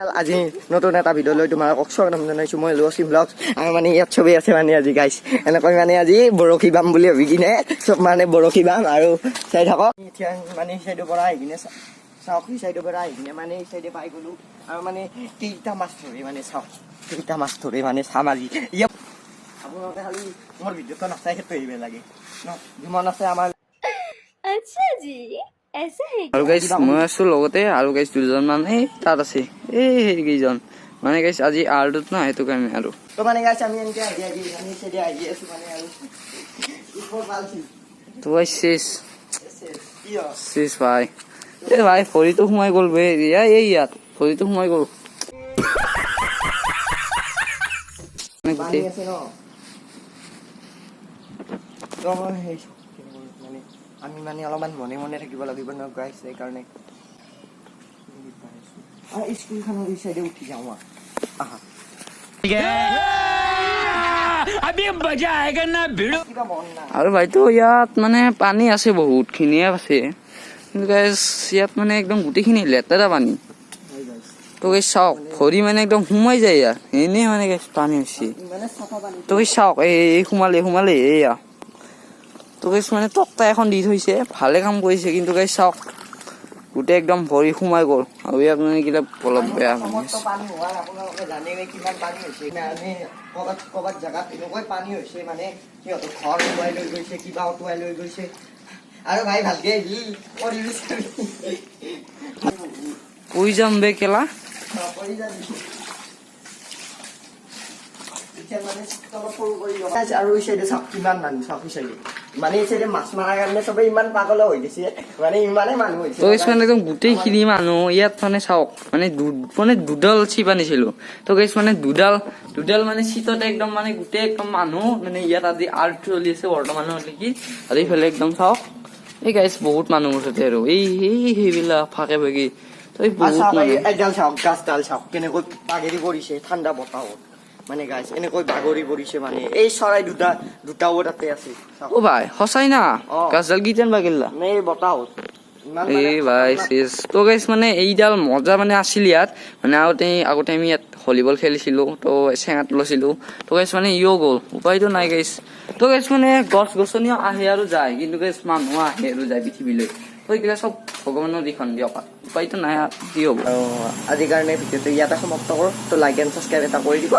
আজি নতুন এটা ভিডিঅ' লৈ তোমালোকক স্বাগতম জনাইছোঁ। মই লচিম ব্লগছ। আৰু মানে ইয়াত চবেই আছে মানে আজি গাইছ এনেকৈ মানে আজি বৰশী বাম বুলি ভাবি কিনে চব মানে বৰশী বাম আৰু চাই থাকক এতিয়া মানে চাইডৰ পৰা আহি কিনে চাওক সি চাইডৰ পৰা আহি কিনে মানে এই চাইডে পাই গ'লোঁ আৰু মানে কেইটা মাছ ধৰে মানে চাওক কেইটা মাছ ধৰে মানে চাম আজি ইয়াত আপোনালোকে খালি মোৰ ভিডিঅ'টো নাচাই সেইটো আহিব লাগে ন যিমান আছে আমাৰ আচ্ছা জি ऐसा है আৰু গাইছ মই আছো লগতে আৰু গাইছ দুজন মান এই তাত আছে এই কেইজন মানে গাইছ আজি আৰ্টত না সেইটো কাৰণে আৰু তো মানে গাইছ আমি এনেকৈ আহি আমি চাইডে আহি আছোঁ মানে আৰু ওপৰ পালছি তো ভাই শেষ কি হয় শেষ ভাই এই ভাই ভৰিটো সোমাই গ'ল বে এই ইয়াত ভৰিটো সোমাই গ'ল পানী আছে ন তো মই মানে আমি মানে অলপমান মনে মনে থাকিব লাগিব ন গাইছ সেইকাৰণে স্কুলখনৰ এই চাইডে উঠি যাওঁ আহা কিবা মন নাই আৰু ভাইতো ইয়াত মানে পানী আছে বহুত খিনিয়ে আছে কিন্তু গাইছ ইয়াত মানে একদম গোটেইখিনি লেতেৰা পানী তো গাইছ চাওক ভৰি মানে একদম সোমাই যায় ইয়াত এনেই মানে গাইছ পানী হৈছে মানে চাফা পানী তো গাইছ চাওক এই সোমালে এয়া তো গাইছ মানে তক্তা এখন দি থৈছে ভালে কাম কৰিছে কিন্তু গাইছ চাওক গোটেই একদম ভৰি সোমাই গ'ল আৰু ইয়াত মানে কিবা অলপ বেয়া সমস্ত পানী হোৱাৰ আপোনালোকে জানে কিমান পানী হৈছে আমি ক'ৰবাত জেগাত এনেকৈ পানী হৈছে মানে সিহঁতৰ ঘৰ উটুৱাই লৈ গৈছে কিবা উটুৱাই লৈ গৈছে আৰু ভাই ভালকে কৈ যাম বে কেলা আৰু এই চাইডে চাওক কিমান মানুহ চাওক এই চাইডে মানে এই চাইডে মাছ মৰাৰ কাৰণে চবেই ইমান পাগল হৈ গৈছে মানে ইমানেই মানুহ হৈছে তো গাইছ মানে একদম গোটেইখিনি মানুহ ইয়াত মানে চাওক মানে দুডাল চিপ আনিছিলো তো গাইছ মানে দুডাল মানে চিটতে একদম মানে গোটেই একদম মানুহ মানে ইয়াত আজি আৰ্ট চলি আছে বৰ্তমানৰ কি আৰু এইফালে একদম চাওক এই গাইছ বহুত মানুহ মুঠতে আৰু এই সেইবিলাক ফাঁকে ফাঁকি তো এই বহুত মানুহ একডাল চাওক গাছডাল চাওক কেনেকৈ বাগৰি পৰিছে ঠাণ্ডা বতাহত মানে গাইছ এনেকৈ বাগৰি পৰিছে মানে এই চৰাই দুটাও তাতে আছে ও ভাই সঁচাই না গাছডাল কি যেন বাগিলা এই বতাহত এই ভাই শেষ তো গাইছ মানে এইডাল মজা মানে আছিল ইয়াত মানে আগতে আমি ইয়াত ভলীবল খেলিছিলো তো চেঙাত লৈছিলো তো গাইছ মানে ইও গ'ল উপায়তো নাই গাইছ তো গাইছ মানে গছ গছনিও আহে আৰু যায় কিন্তু গাইছ মানুহ আহে আৰু যায় পৃথিৱীলৈ তো এইবিলাক চব ভগৱানৰ দিখন দিয়ক উপায়তো নাই কি হ'ব আজিৰ কাৰণে ভিডিঅ'টো ইয়াতে সমাপ্ত কৰোঁ তো লাইক এণ্ড ছাবস্ক্ৰাইব এটা কৰি দিব